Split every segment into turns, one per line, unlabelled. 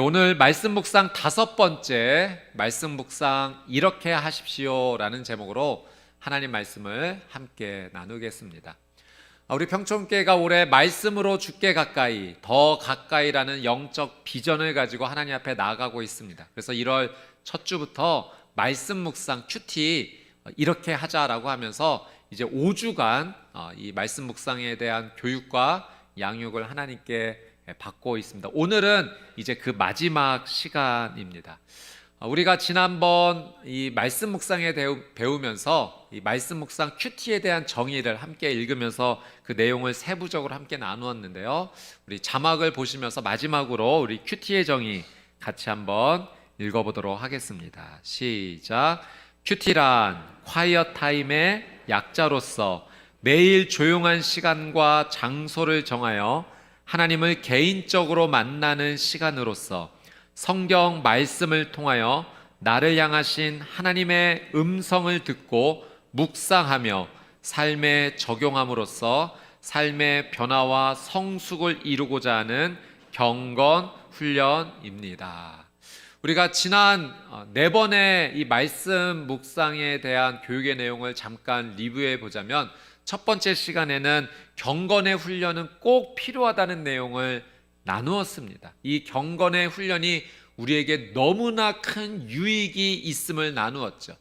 오늘 말씀 묵상 5번째 말씀 묵상 이렇게 하십시오라는 제목으로 하나님 말씀을 함께 나누겠습니다. 우리 평촌교회가 올해 말씀으로 주께 가까이, 더 가까이라는 영적 비전을 가지고 하나님 앞에 나아가고 있습니다. 그래서 1월 첫 주부터 말씀 묵상 큐티 이렇게 하자라고 하면서 이제 5주간 이 말씀 묵상에 대한 교육과 양육을 하나님께 받고 있습니다. 오늘은 이제 그 마지막 시간입니다. 우리가 지난번 이 말씀 묵상에 배우면서 이 말씀 묵상 큐티에 대한 정의를 함께 읽으면서 그 내용을 세부적으로 함께 나누었는데요. 우리 자막을 보시면서 마지막으로 우리 큐티의 정의 같이 한번 읽어보도록 하겠습니다. 시작. 큐티란 콰이어 타임의 약자로서 매일 조용한 시간과 장소를 정하여 하나님을 개인적으로 만나는 시간으로서 성경 말씀을 통하여 나를 향하신 하나님의 음성을 듣고 묵상하며 삶에 적용함으로써 삶의 변화와 성숙을 이루고자 하는 경건 훈련입니다. 우리가 지난 4번의 이 말씀 묵상에 대한 교육의 내용을 잠깐 리뷰해 보자면, 첫 번째 시간에는 경건의 훈련은 꼭 필요하다는 내용을 나누었습니다. 이 경건의 훈련이 우리에게 너무나 큰 유익이 있음을 나누었죠.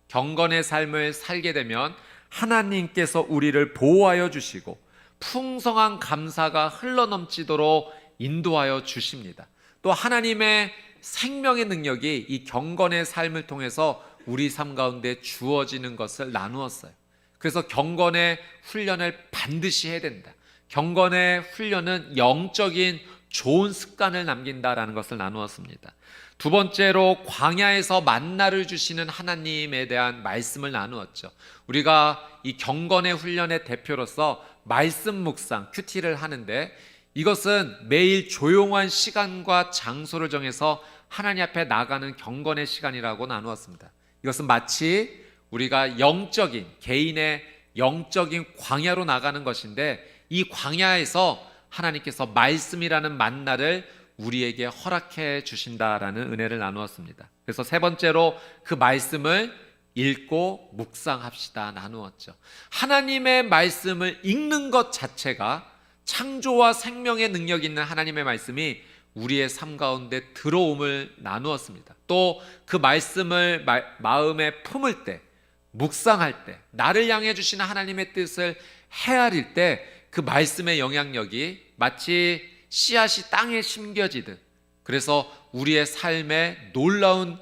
경건의 삶을 살게 되면 하나님께서 우리를 보호하여 주시고 풍성한 감사가 흘러넘치도록 인도하여 주십니다. 또 하나님의 생명의 능력이 이 경건의 삶을 통해서 우리 삶 가운데 주어지는 것을 나누었어요. 그래서 경건의 훈련을 반드시 해야 된다. 경건의 훈련은 영적인 좋은 습관을 남긴다라는 것을 나누었습니다. 두 번째로 광야에서 만나를 주시는 하나님에 대한 말씀을 나누었죠. 우리가 이 경건의 훈련의 대표로서 말씀 묵상, 큐티를 하는데, 이것은 매일 조용한 시간과 장소를 정해서 하나님 앞에 나가는 경건의 시간이라고 나누었습니다. 이것은 마치 우리가 영적인, 개인의 영적인 광야로 나가는 것인데, 이 광야에서 하나님께서 말씀이라는 만나를 우리에게 허락해 주신다라는 은혜를 나누었습니다. 그래서 세 번째로 그 말씀을 읽고 묵상합시다 나누었죠. 하나님의 말씀을 읽는 것 자체가 창조와 생명의 능력 있는 하나님의 말씀이 우리의 삶 가운데 들어옴을 나누었습니다. 또 그 말씀을 마음에 품을 때, 묵상할 때, 나를 향해 주시는 하나님의 뜻을 헤아릴 때 그 말씀의 영향력이 마치 씨앗이 땅에 심겨지듯, 그래서 우리의 삶에 놀라운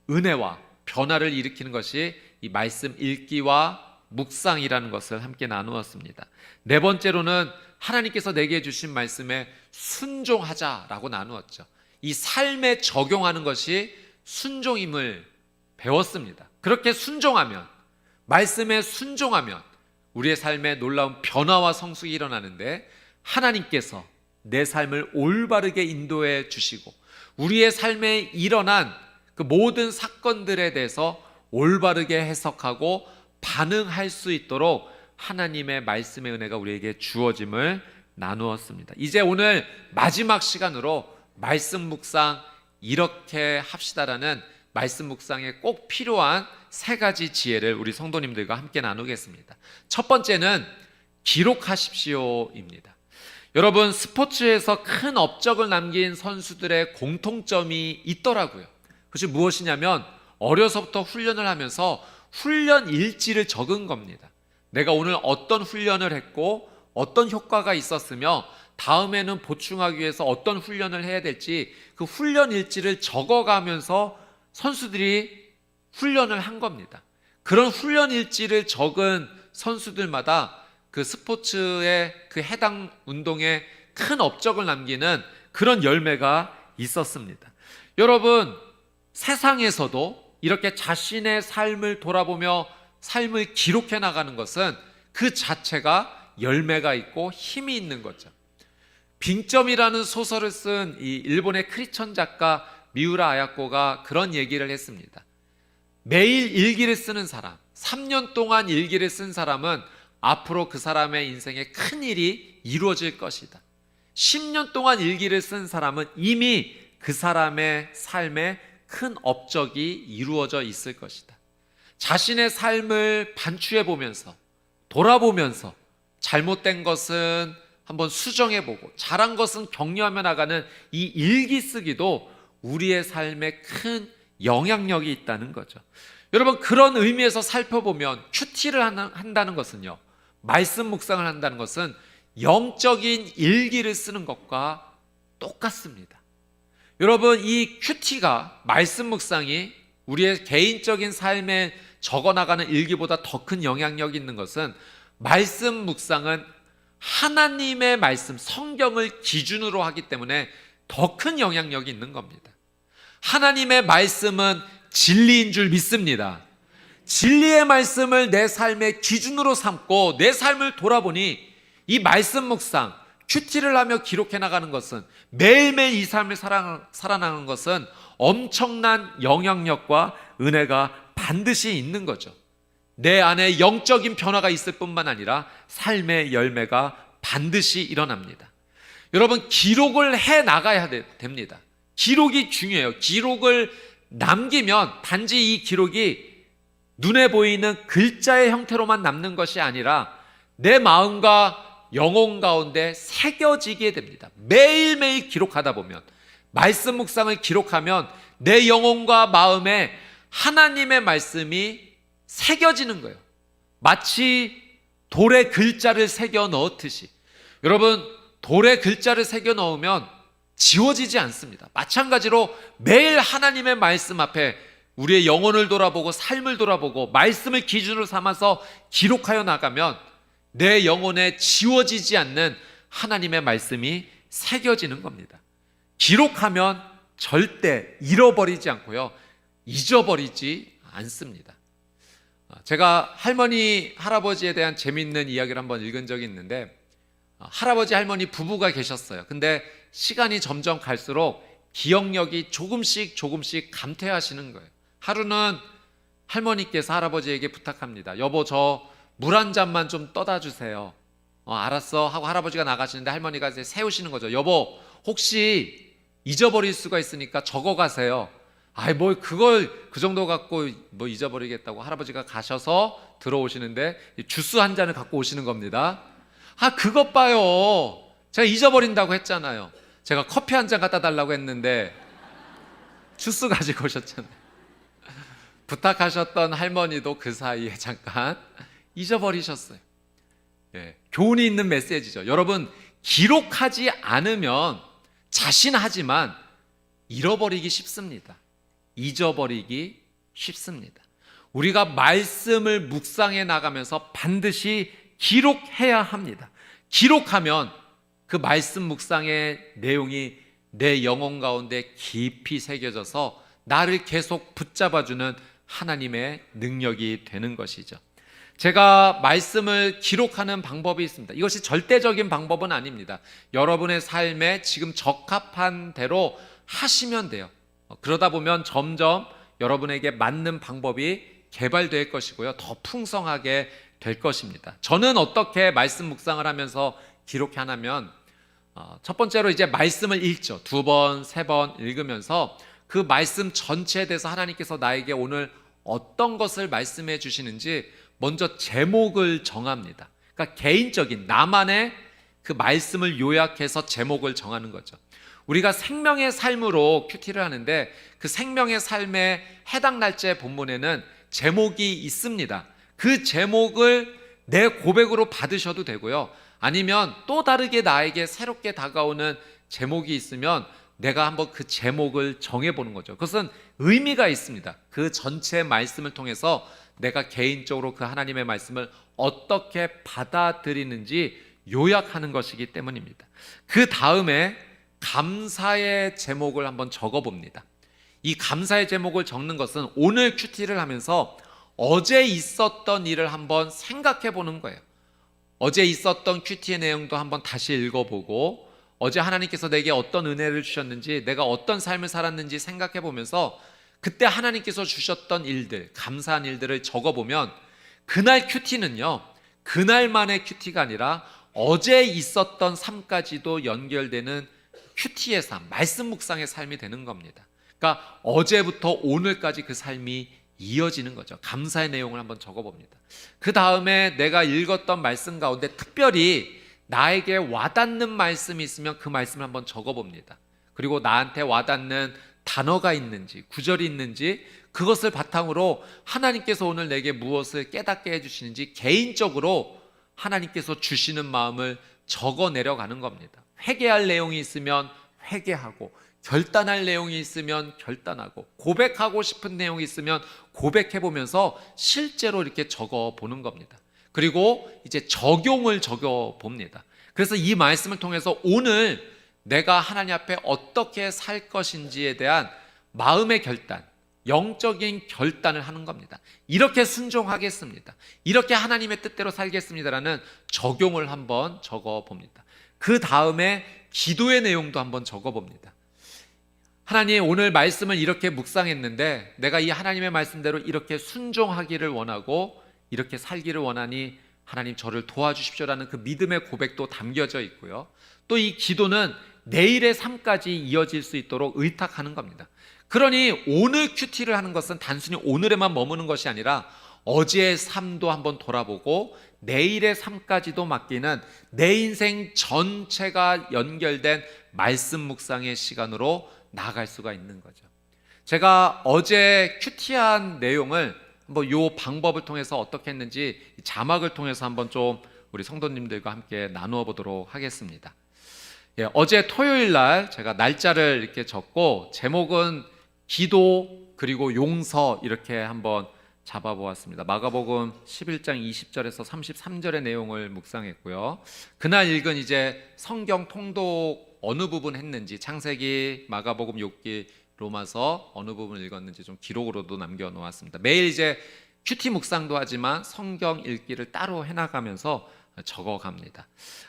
은혜와 변화를 일으키는 것이 이 말씀 읽기와 묵상이라는 것을 함께 나누었습니다. 네 번째로는 하나님께서 내게 주신 말씀에 순종하자라고 나누었죠. 이 삶에 적용하는 것이 순종임을 배웠습니다. 그렇게 순종하면, 말씀에 순종하면 우리의 삶에 놀라운 변화와 성숙이 일어나는데, 하나님께서 내 삶을 올바르게 인도해 주시고 우리의 삶에 일어난 그 모든 사건들에 대해서 올바르게 해석하고 반응할 수 있도록 하나님의 말씀의 은혜가 우리에게 주어짐을 나누었습니다. 이제 오늘 마지막 시간으로 말씀 묵상 이렇게 합시다라는 말씀 묵상에 꼭 필요한 3가지 지혜를 우리 성도님들과 함께 나누겠습니다. 첫 번째는 기록하십시오입니다. 여러분, 스포츠에서 큰 업적을 남긴 선수들의 공통점이 있더라고요. 그것이 무엇이냐면, 어려서부터 훈련을 하면서 훈련 일지를 적은 겁니다. 내가 오늘 어떤 훈련을 했고 어떤 효과가 있었으며 다음에는 보충하기 위해서 어떤 훈련을 해야 될지 그 훈련 일지를 적어가면서 선수들이 훈련을 한 겁니다. 그런 훈련 일지를 적은 선수들마다 그 스포츠의 그 해당 운동에 큰 업적을 남기는 그런 열매가 있었습니다. 여러분, 세상에서도 이렇게 자신의 삶을 돌아보며 삶을 기록해 나가는 것은 그 자체가 열매가 있고 힘이 있는 거죠. 빙점이라는 소설을 쓴 이 일본의 크리스천 작가 미우라 아야코가 그런 얘기를 했습니다. 매일 일기를 쓰는 사람, 3년 동안 일기를 쓴 사람은 앞으로 그 사람의 인생에 큰 일이 이루어질 것이다. 10년 동안 일기를 쓴 사람은 이미 그 사람의 삶에 큰 업적이 이루어져 있을 것이다. 자신의 삶을 반추해 보면서, 돌아보면서 잘못된 것은 한번 수정해보고 잘한 것은 격려하며 나가는 이 일기 쓰기도 우리의 삶에 큰 영향력이 있다는 거죠. 여러분, 그런 의미에서 살펴보면 큐티를 한다는 것은요, 말씀 묵상을 한다는 것은 영적인 일기를 쓰는 것과 똑같습니다. 여러분, 이 큐티가, 말씀 묵상이 우리의 개인적인 삶에 적어나가는 일기보다 더 큰 영향력이 있는 것은, 말씀 묵상은 하나님의 말씀, 성경을 기준으로 하기 때문에 더 큰 영향력이 있는 겁니다. 하나님의 말씀은 진리인 줄 믿습니다. 진리의 말씀을 내 삶의 기준으로 삼고 내 삶을 돌아보니, 이 말씀 묵상, 큐티를 하며 기록해 나가는 것은, 매일매일 이 삶을 살아나가는 것은 엄청난 영향력과 은혜가 반드시 있는 거죠. 내 안에 영적인 변화가 있을 뿐만 아니라 삶의 열매가 반드시 일어납니다. 여러분, 기록을 해 나가야 됩니다. 기록이 중요해요. 기록을 남기면 단지 이 기록이 눈에 보이는 글자의 형태로만 남는 것이 아니라 내 마음과 영혼 가운데 새겨지게 됩니다. 매일매일 기록하다 보면, 말씀 묵상을 기록하면 내 영혼과 마음에 하나님의 말씀이 새겨지는 거예요. 마치 돌에 글자를 새겨 넣듯이. 여러분, 돌에 글자를 새겨 넣으면 지워지지 않습니다. 마찬가지로 매일 하나님의 말씀 앞에 우리의 영혼을 돌아보고 삶을 돌아보고 말씀을 기준으로 삼아서 기록하여 나가면 내 영혼에 지워지지 않는 하나님의 말씀이 새겨지는 겁니다. 기록하면 절대 잃어버리지 않고요, 잊어버리지 않습니다. 제가 할머니, 할아버지에 대한 재미있는 이야기를 한번 읽은 적이 있는데, 할아버지, 할머니 부부가 계셨어요. 근데 시간이 점점 갈수록 기억력이 조금씩 감퇴하시는 거예요. 하루는 할머니께서 할아버지에게 부탁합니다. 여보, 저 물 한 잔만 좀 떠다 주세요. 알았어 하고 할아버지가 나가시는데 할머니가 이제 세우시는 거죠. 여보, 혹시 잊어버릴 수가 있으니까 적어 가세요. 아이, 뭘 그걸 그 정도 갖고 뭐 잊어버리겠다고. 할아버지가 가셔서 들어오시는데 주스 한 잔을 갖고 오시는 겁니다. 그것 봐요. 제가 잊어버린다고 했잖아요. 제가 커피 한 잔 갖다 달라고 했는데 주스 가지고 오셨잖아요. 부탁하셨던 할머니도 그 사이에 잠깐 잊어버리셨어요. 교훈이 있는 메시지죠. 여러분, 기록하지 않으면 자신하지만 잃어버리기 쉽습니다. 잊어버리기 쉽습니다. 우리가 말씀을 묵상해 나가면서 반드시 기록해야 합니다. 기록하면 그 말씀 묵상의 내용이 내 영혼 가운데 깊이 새겨져서 나를 계속 붙잡아주는 하나님의 능력이 되는 것이죠. 제가 말씀을 기록하는 방법이 있습니다. 이것이 절대적인 방법은 아닙니다. 여러분의 삶에 지금 적합한 대로 하시면 돼요. 그러다 보면 점점 여러분에게 맞는 방법이 개발될 것이고요, 더 풍성하게 될 것입니다. 저는 어떻게 말씀 묵상을 하면서 기록하냐면, 첫 번째로 이제 말씀을 읽죠. 2번, 3번 읽으면서 그 말씀 전체에 대해서 하나님께서 나에게 오늘 어떤 것을 말씀해 주시는지 먼저 제목을 정합니다. 그러니까 개인적인 나만의 그 말씀을 요약해서 제목을 정하는 거죠. 우리가 생명의 삶으로 큐티를 하는데, 그 생명의 삶의 해당 날짜의 본문에는 제목이 있습니다. 그 제목을 내 고백으로 받으셔도 되고요, 아니면 또 다르게 나에게 새롭게 다가오는 제목이 있으면 내가 한번 그 제목을 정해보는 거죠. 그것은 의미가 있습니다. 그 전체 말씀을 통해서 내가 개인적으로 그 하나님의 말씀을 어떻게 받아들이는지 요약하는 것이기 때문입니다. 그 다음에 감사의 제목을 한번 적어봅니다. 이 감사의 제목을 적는 것은 오늘 큐티를 하면서 어제 있었던 일을 한번 생각해 보는 거예요. 어제 있었던 큐티의 내용도 한번 다시 읽어보고, 어제 하나님께서 내게 어떤 은혜를 주셨는지, 내가 어떤 삶을 살았는지 생각해 보면서 그때 하나님께서 주셨던 일들, 감사한 일들을 적어보면, 그날 큐티는요, 그날만의 큐티가 아니라 어제 있었던 삶까지도 연결되는 큐티의 삶, 말씀 묵상의 삶이 되는 겁니다. 그러니까 어제부터 오늘까지 그 삶이 이어지는 거죠. 감사의 내용을 한번 적어봅니다. 그 다음에 내가 읽었던 말씀 가운데 특별히 나에게 와닿는 말씀이 있으면 그 말씀을 한번 적어봅니다. 그리고 나한테 와닿는 단어가 있는지, 구절이 있는지, 그것을 바탕으로 하나님께서 오늘 내게 무엇을 깨닫게 해주시는지 개인적으로 하나님께서 주시는 마음을 적어 내려가는 겁니다. 회개할 내용이 있으면 회개하고, 결단할 내용이 있으면 결단하고, 고백하고 싶은 내용이 있으면 고백해보면서 실제로 이렇게 적어보는 겁니다. 그리고 이제 적용을 적어봅니다. 그래서 이 말씀을 통해서 오늘 내가 하나님 앞에 어떻게 살 것인지에 대한 마음의 결단, 영적인 결단을 하는 겁니다. 이렇게 순종하겠습니다. 이렇게 하나님의 뜻대로 살겠습니다라는 적용을 한번 적어봅니다. 그 다음에 기도의 내용도 한번 적어봅니다. 하나님, 오늘 말씀을 이렇게 묵상했는데 내가 이 하나님의 말씀대로 이렇게 순종하기를 원하고 이렇게 살기를 원하니 하나님 저를 도와주십시오라는 그 믿음의 고백도 담겨져 있고요. 또 이 기도는 내일의 삶까지 이어질 수 있도록 의탁하는 겁니다. 그러니 오늘 큐티를 하는 것은 단순히 오늘에만 머무는 것이 아니라 어제의 삶도 한번 돌아보고 내일의 삶까지도 맡기는 내 인생 전체가 연결된 말씀 묵상의 시간으로 나아갈 수가 있는 거죠. 제가 어제 큐티한 내용을 한번 요 방법을 통해서 어떻게 했는지 자막을 통해서 한번 좀 우리 성도님들과 함께 나누어 보도록 하겠습니다. 예, 어제 토요일 날 제가 날짜를 이렇게 적고 제목은 기도 그리고 용서 이렇게 한번 잡아보았습니다. 마가복음 11장 20절에서 33절의 내용을 묵상했고요. 그날 읽은 이제 성경 통독 어느 부분 했는지, 창세기, 마가복음, 욥기, 로마서 어느 부분을 읽었는지 좀 기록으로도 남겨놓았습니다. 매일 이제 큐티 묵상도 하지만 성경 읽기를 따로 해나가면서 적어갑니다.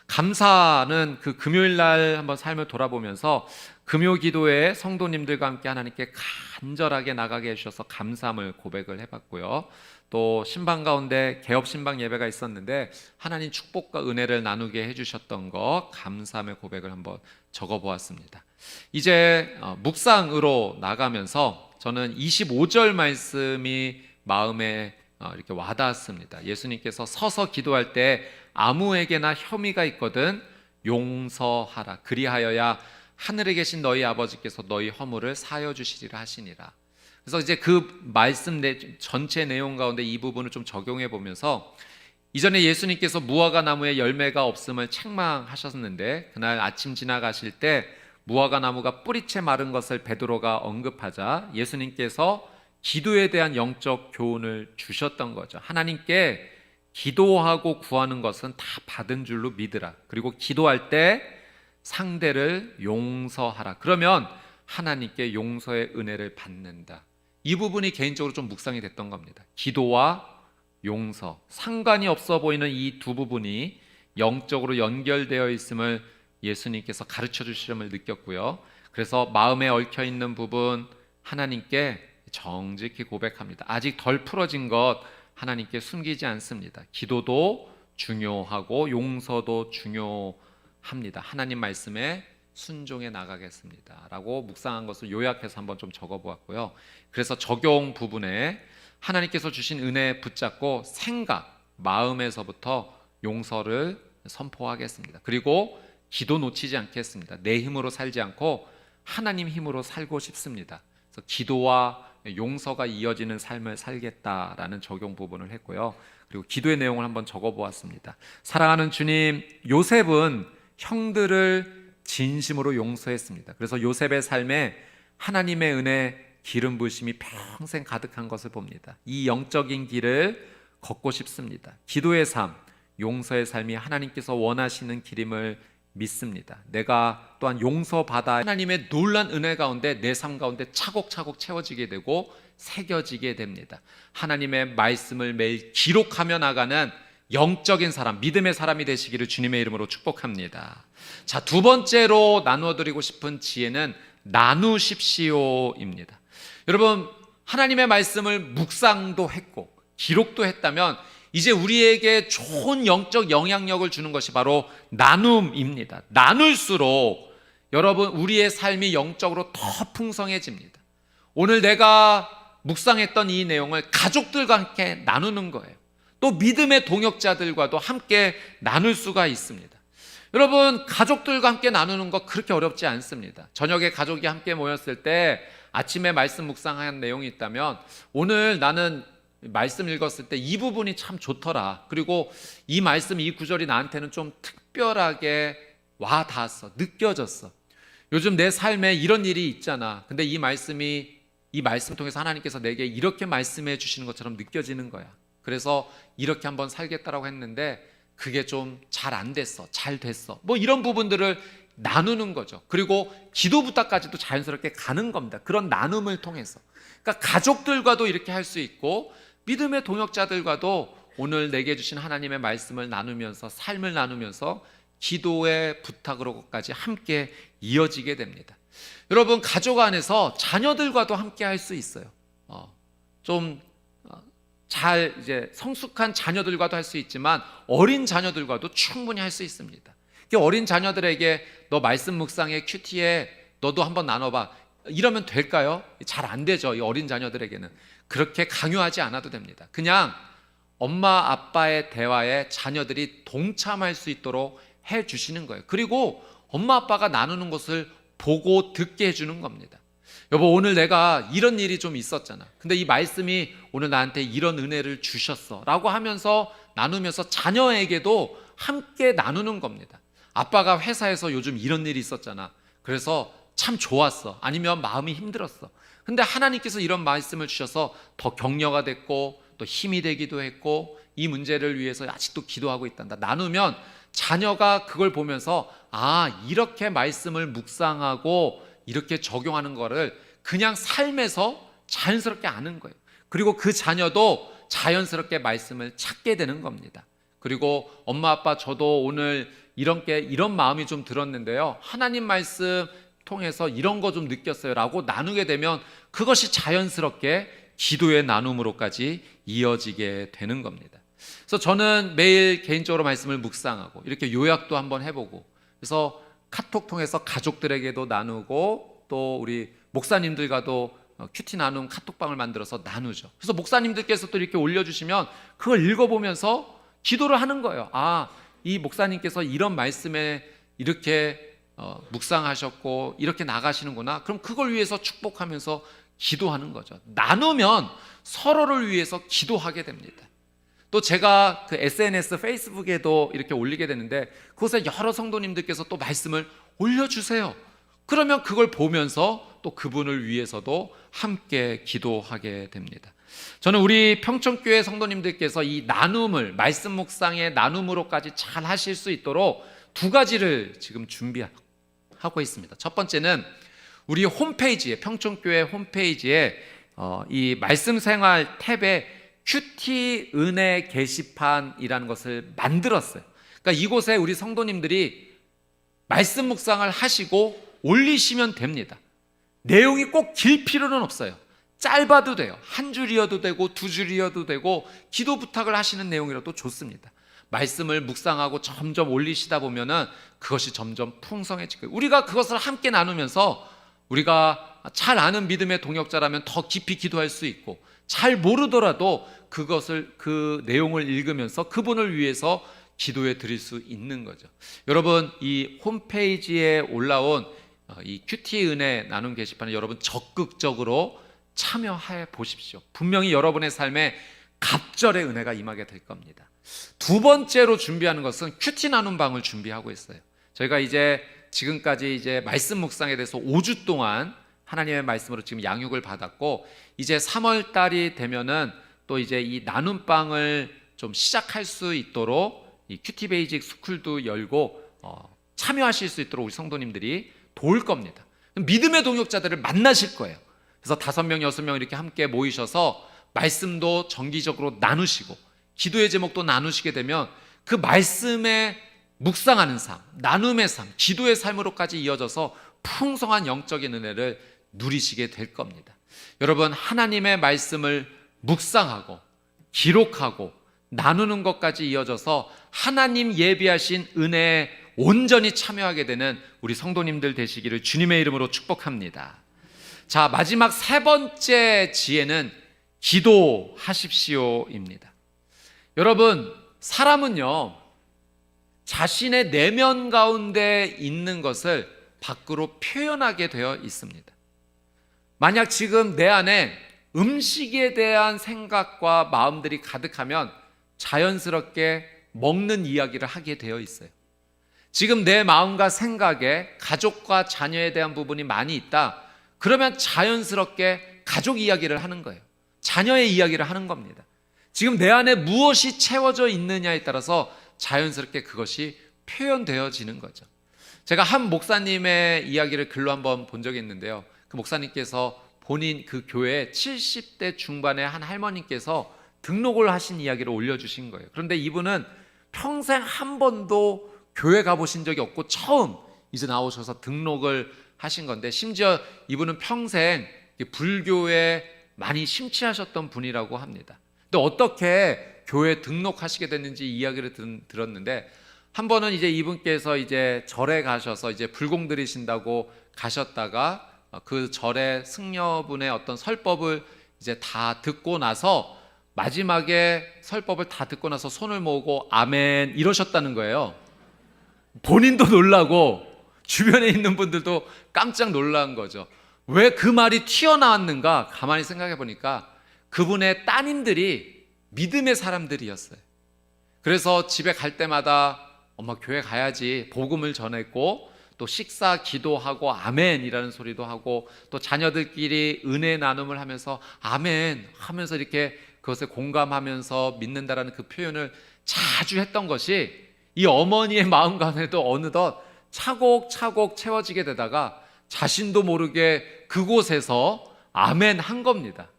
감사는 그 금요일 날 한번 삶을 돌아보면서 금요 기도에 성도님들과 함께 하나님께 간절하게 나가게 해주셔서 감사함을 고백을 해봤고요. 또 신방 가운데 개업 신방 예배가 있었는데 하나님 축복과 은혜를 나누게 해주셨던 것, 감사함의 고백을 한번 적어보았습니다. 이제 묵상으로 나가면서 저는 25절 말씀이 마음에 이렇게 와닿았습니다. 예수님께서 서서 기도할 때 아무에게나 혐의가 있거든 용서하라. 그리하여야 하늘에 계신 너희 아버지께서 너희 허물을 사여 주시리라 하시니라. 그래서 이제 그 말씀 전체 내용 가운데 이 부분을 좀 적용해 보면서 이전에 예수님께서 무화과 나무에 열매가 없음을 책망하셨는데 그날 아침 지나가실 때 무화과 나무가 뿌리채 마른 것을 베드로가 언급하자 예수님께서 기도에 대한 영적 교훈을 주셨던 거죠. 하나님께 기도하고 구하는 것은 다 받은 줄로 믿으라. 그리고 기도할 때 상대를 용서하라. 그러면 하나님께 용서의 은혜를 받는다. 이 부분이 개인적으로 좀 묵상이 됐던 겁니다. 기도와 용서, 상관이 없어 보이는 이 두 부분이 영적으로 연결되어 있음을 예수님께서 가르쳐 주시름을 느꼈고요. 그래서 마음에 얽혀 있는 부분 하나님께 정직히 고백합니다. 아직 덜 풀어진 것 하나님께 숨기지 않습니다. 기도도 중요하고 용서도 중요합니다. 하나님 말씀에 순종해 나가겠습니다 라고 묵상한 것을 요약해서 한번 좀 적어보았고요. 그래서 적용 부분에 하나님께서 주신 은혜 붙잡고 생각, 마음에서부터 용서를 선포하겠습니다. 그리고 기도 놓치지 않겠습니다. 내 힘으로 살지 않고 하나님 힘으로 살고 싶습니다. 그래서 기도와 용서가 이어지는 삶을 살겠다라는 적용 부분을 했고요. 그리고 기도의 내용을 한번 적어보았습니다. 사랑하는 주님, 요셉은 형들을 진심으로 용서했습니다. 그래서 요셉의 삶에 하나님의 은혜, 기름 부으심이 평생 가득한 것을 봅니다. 이 영적인 길을 걷고 싶습니다. 기도의 삶, 용서의 삶이 하나님께서 원하시는 길임을 믿습니다. 내가 또한 용서받아 하나님의 놀란 은혜 가운데 내 삶 가운데 차곡차곡 채워지게 되고 새겨지게 됩니다. 하나님의 말씀을 매일 기록하며 나가는 영적인 사람, 믿음의 사람이 되시기를 주님의 이름으로 축복합니다. 자, 두 번째로 나누어드리고 싶은 지혜는 나누십시오입니다. 여러분, 하나님의 말씀을 묵상도 했고 기록도 했다면 이제 우리에게 좋은 영적 영향력을 주는 것이 바로 나눔입니다. 나눌수록 여러분, 우리의 삶이 영적으로 더 풍성해집니다. 오늘 내가 묵상했던 이 내용을 가족들과 함께 나누는 거예요. 또 믿음의 동역자들과도 함께 나눌 수가 있습니다. 여러분, 가족들과 함께 나누는 거 그렇게 어렵지 않습니다. 저녁에 가족이 함께 모였을 때 아침에 말씀 묵상한 내용이 있다면 오늘 나는 말씀 읽었을 때 이 부분이 참 좋더라. 그리고 이 말씀, 이 구절이 나한테는 좀 특별하게 와 닿았어. 느껴졌어. 요즘 내 삶에 이런 일이 있잖아. 근데 이 말씀 통해서 하나님께서 내게 이렇게 말씀해 주시는 것처럼 느껴지는 거야. 그래서 이렇게 한번 살겠다라고 했는데 그게 좀 잘 안 됐어. 잘 됐어. 뭐 이런 부분들을 나누는 거죠. 그리고 기도 부탁까지도 자연스럽게 가는 겁니다. 그런 나눔을 통해서. 그러니까 가족들과도 이렇게 할 수 있고 믿음의 동역자들과도 오늘 내게 주신 하나님의 말씀을 나누면서 삶을 나누면서 기도의 부탁으로까지 함께 이어지게 됩니다. 여러분, 가족 안에서 자녀들과도 함께 할 수 있어요. 잘 이제 성숙한 자녀들과도 할 수 있지만 어린 자녀들과도 충분히 할 수 있습니다. 어린 자녀들에게 너 말씀 묵상에 큐티에 너도 한번 나눠봐. 이러면 될까요? 잘 안 되죠. 이 어린 자녀들에게는. 그렇게 강요하지 않아도 됩니다. 그냥 엄마 아빠의 대화에 자녀들이 동참할 수 있도록 해주시는 거예요. 그리고 엄마 아빠가 나누는 것을 보고 듣게 해주는 겁니다. 여보, 오늘 내가 이런 일이 좀 있었잖아. 근데 이 말씀이 오늘 나한테 이런 은혜를 주셨어 라고 하면서 나누면서 자녀에게도 함께 나누는 겁니다. 아빠가 회사에서 요즘 이런 일이 있었잖아. 그래서 참 좋았어. 아니면 마음이 힘들었어. 근데 하나님께서 이런 말씀을 주셔서 더 격려가 됐고 또 힘이 되기도 했고 이 문제를 위해서 아직도 기도하고 있단다. 나누면 자녀가 그걸 보면서 이렇게 말씀을 묵상하고 이렇게 적용하는 거를 그냥 삶에서 자연스럽게 아는 거예요. 그리고 그 자녀도 자연스럽게 말씀을 찾게 되는 겁니다. 그리고 엄마 아빠 저도 오늘 이런 마음이 좀 들었는데요, 하나님 말씀 통해서 이런 거 좀 느꼈어요 라고 나누게 되면 그것이 자연스럽게 기도의 나눔으로까지 이어지게 되는 겁니다. 그래서 저는 매일 개인적으로 말씀을 묵상하고 이렇게 요약도 한번 해보고, 그래서 카톡 통해서 가족들에게도 나누고 또 우리 목사님들과도 큐티 나눔 카톡방을 만들어서 나누죠. 그래서 목사님들께서 또 이렇게 올려주시면 그걸 읽어보면서 기도를 하는 거예요. 이 목사님께서 이런 말씀에 이렇게 묵상하셨고 이렇게 나가시는구나. 그럼 그걸 위해서 축복하면서 기도하는 거죠. 나누면 서로를 위해서 기도하게 됩니다. 또 제가 그 SNS 페이스북에도 이렇게 올리게 되는데 그곳에 여러 성도님들께서 또 말씀을 올려주세요. 그러면 그걸 보면서 또 그분을 위해서도 함께 기도하게 됩니다. 저는 우리 평촌교회 성도님들께서 이 나눔을 말씀 묵상의 나눔으로까지 잘 하실 수 있도록 두 가지를 지금 준비하고 있습니다. 첫 번째는 우리 홈페이지에, 평촌교회 홈페이지에 이 말씀생활 탭에 큐티 은혜 게시판이라는 것을 만들었어요. 그러니까 이곳에 우리 성도님들이 말씀 묵상을 하시고 올리시면 됩니다. 내용이 꼭 길 필요는 없어요. 짧아도 돼요. 한 줄이어도 되고 두 줄이어도 되고 기도 부탁을 하시는 내용이라도 좋습니다. 말씀을 묵상하고 점점 올리시다 보면은 그것이 점점 풍성해질 거예요. 우리가 그것을 함께 나누면서 우리가 잘 아는 믿음의 동역자라면 더 깊이 기도할 수 있고, 잘 모르더라도 그 내용을 읽으면서 그분을 위해서 기도해 드릴 수 있는 거죠. 여러분, 이 홈페이지에 올라온 이 큐티 은혜 나눔 게시판에 여러분 적극적으로 참여해 보십시오. 분명히 여러분의 삶에 갑절의 은혜가 임하게 될 겁니다. 두 번째로 준비하는 것은 큐티 나눔 방을 준비하고 있어요. 저희가 지금까지 말씀 묵상에 대해서 5주 동안 하나님의 말씀으로 지금 양육을 받았고, 이제 3월 달이 되면은 또 이제 이 나눔방을 좀 시작할 수 있도록 이 큐티 베이직 스쿨도 열고 참여하실 수 있도록 우리 성도님들이 도울 겁니다. 믿음의 동역자들을 만나실 거예요. 그래서 5명, 6명 이렇게 함께 모이셔서 말씀도 정기적으로 나누시고 기도의 제목도 나누시게 되면 그 말씀에 묵상하는 삶, 나눔의 삶, 기도의 삶으로까지 이어져서 풍성한 영적인 은혜를 누리시게 될 겁니다. 여러분, 하나님의 말씀을 묵상하고 기록하고 나누는 것까지 이어져서 하나님 예비하신 은혜의 온전히 참여하게 되는 우리 성도님들 되시기를 주님의 이름으로 축복합니다. 자, 마지막 세 번째 지혜는 기도하십시오입니다. 여러분, 사람은요, 자신의 내면 가운데 있는 것을 밖으로 표현하게 되어 있습니다. 만약 지금 내 안에 음식에 대한 생각과 마음들이 가득하면 자연스럽게 먹는 이야기를 하게 되어 있어요. 지금 내 마음과 생각에 가족과 자녀에 대한 부분이 많이 있다. 그러면 자연스럽게 가족 이야기를 하는 거예요. 자녀의 이야기를 하는 겁니다. 지금 내 안에 무엇이 채워져 있느냐에 따라서 자연스럽게 그것이 표현되어지는 거죠. 제가 한 목사님의 이야기를 글로 한번 본 적이 있는데요. 그 목사님께서 본인 그 교회에 70대 중반의 한 할머니께서 등록을 하신 이야기를 올려주신 거예요. 그런데 이분은 평생 한 번도 교회 가보신 적이 없고 처음 이제 나오셔서 등록을 하신 건데, 심지어 이분은 평생 불교에 많이 심취하셨던 분이라고 합니다. 근데 어떻게 교회에 등록하시게 됐는지 이야기를 들었는데, 한 번은 이제 이분께서 이제 절에 가셔서 이제 불공 들이신다고 가셨다가 그 절의 승려분의 어떤 설법을 이제 다 듣고 나서 마지막에 설법을 다 듣고 나서 손을 모으고 아멘 이러셨다는 거예요. 본인도 놀라고 주변에 있는 분들도 깜짝 놀란 거죠. 왜 그 말이 튀어나왔는가 가만히 생각해 보니까 그분의 따님들이 믿음의 사람들이었어요. 그래서 집에 갈 때마다 엄마 교회 가야지 복음을 전했고, 또 식사 기도하고 아멘이라는 소리도 하고, 또 자녀들끼리 은혜 나눔을 하면서 아멘 하면서 이렇게 그것에 공감하면서 믿는다라는 그 표현을 자주 했던 것이 이 어머니의 마음 가운데도 어느덧 차곡차곡 채워지게 되다가 자신도 모르게 그곳에서 아멘 한 겁니다.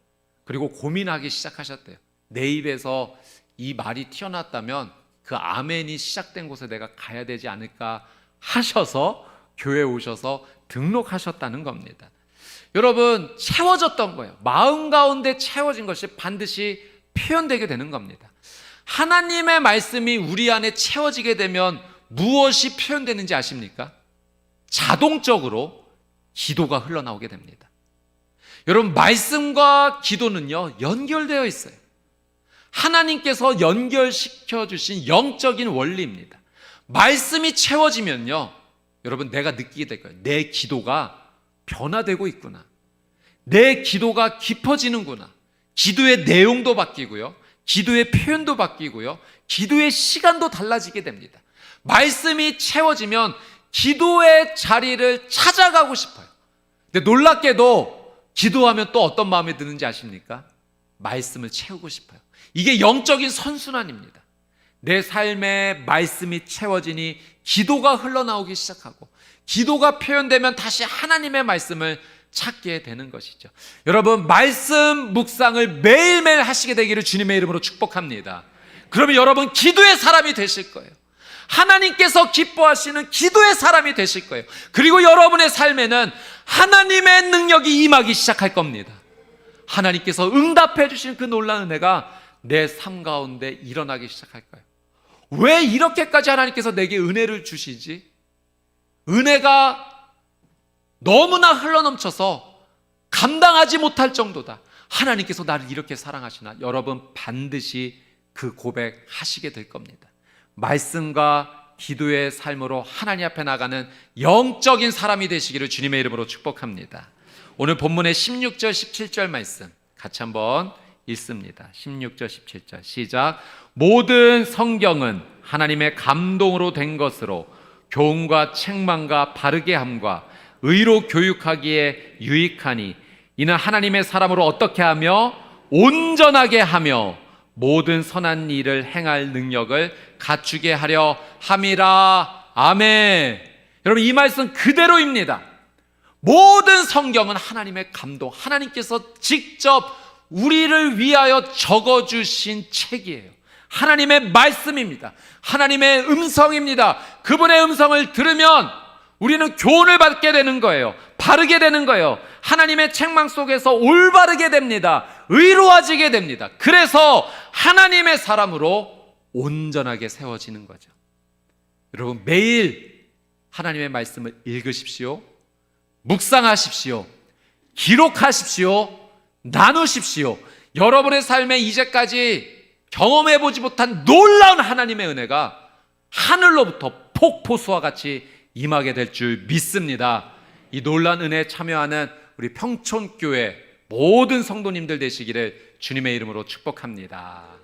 그리고 고민하기 시작하셨대요. 내 입에서 이 말이 튀어나왔다면 그 아멘이 시작된 곳에 내가 가야 되지 않을까 하셔서 교회에 오셔서 등록하셨다는 겁니다. 여러분, 채워졌던 거예요. 마음 가운데 채워진 것이 반드시 표현되게 되는 겁니다. 하나님의 말씀이 우리 안에 채워지게 되면 무엇이 표현되는지 아십니까? 자동적으로 기도가 흘러나오게 됩니다. 여러분, 말씀과 기도는요, 연결되어 있어요. 하나님께서 연결시켜 주신 영적인 원리입니다. 말씀이 채워지면요, 여러분, 내가 느끼게 될 거예요. 내 기도가 변화되고 있구나. 내 기도가 깊어지는구나. 기도의 내용도 바뀌고요, 기도의 표현도 바뀌고요, 기도의 시간도 달라지게 됩니다. 말씀이 채워지면 기도의 자리를 찾아가고 싶어요. 근데 놀랍게도 기도하면 또 어떤 마음이 드는지 아십니까? 말씀을 채우고 싶어요. 이게 영적인 선순환입니다. 내 삶에 말씀이 채워지니 기도가 흘러나오기 시작하고, 기도가 표현되면 다시 하나님의 말씀을 찾게 되는 것이죠. 여러분, 말씀 묵상을 매일매일 하시게 되기를 주님의 이름으로 축복합니다. 그러면 여러분 기도의 사람이 되실 거예요. 하나님께서 기뻐하시는 기도의 사람이 되실 거예요. 그리고 여러분의 삶에는 하나님의 능력이 임하기 시작할 겁니다. 하나님께서 응답해 주신 그 놀라운 은혜가 내 삶 가운데 일어나기 시작할 거예요. 왜 이렇게까지 하나님께서 내게 은혜를 주시지? 은혜가 너무나 흘러넘쳐서 감당하지 못할 정도다. 하나님께서 나를 이렇게 사랑하시나? 여러분 반드시 그 고백하시게 될 겁니다. 말씀과 기도의 삶으로 하나님 앞에 나가는 영적인 사람이 되시기를 주님의 이름으로 축복합니다. 오늘 본문의 16절 17절 말씀 같이 한번 읽습니다. 16절 17절 시작. 모든 성경은 하나님의 감동으로 된 것으로 교훈과 책망과 바르게 함과 의로 교육하기에 유익하니 이는 하나님의 사람으로 어떻게 하며 온전하게 하며 모든 선한 일을 행할 능력을 갖추게 하려 함이라. 아멘. 여러분, 이 말씀 그대로입니다. 모든 성경은 하나님의 감동, 하나님께서 직접 우리를 위하여 적어주신 책이에요. 하나님의 말씀입니다. 하나님의 음성입니다. 그분의 음성을 들으면 우리는 교훈을 받게 되는 거예요. 바르게 되는 거예요. 하나님의 책망 속에서 올바르게 됩니다. 의로워지게 됩니다. 그래서 하나님의 사람으로 온전하게 세워지는 거죠. 여러분 매일 하나님의 말씀을 읽으십시오. 묵상하십시오. 기록하십시오. 나누십시오. 여러분의 삶에 이제까지 경험해보지 못한 놀라운 하나님의 은혜가 하늘로부터 폭포수와 같이 임하게 될 줄 믿습니다. 이 놀라운 은혜에 참여하는 우리 평촌교회 모든 성도님들 되시기를 주님의 이름으로 축복합니다.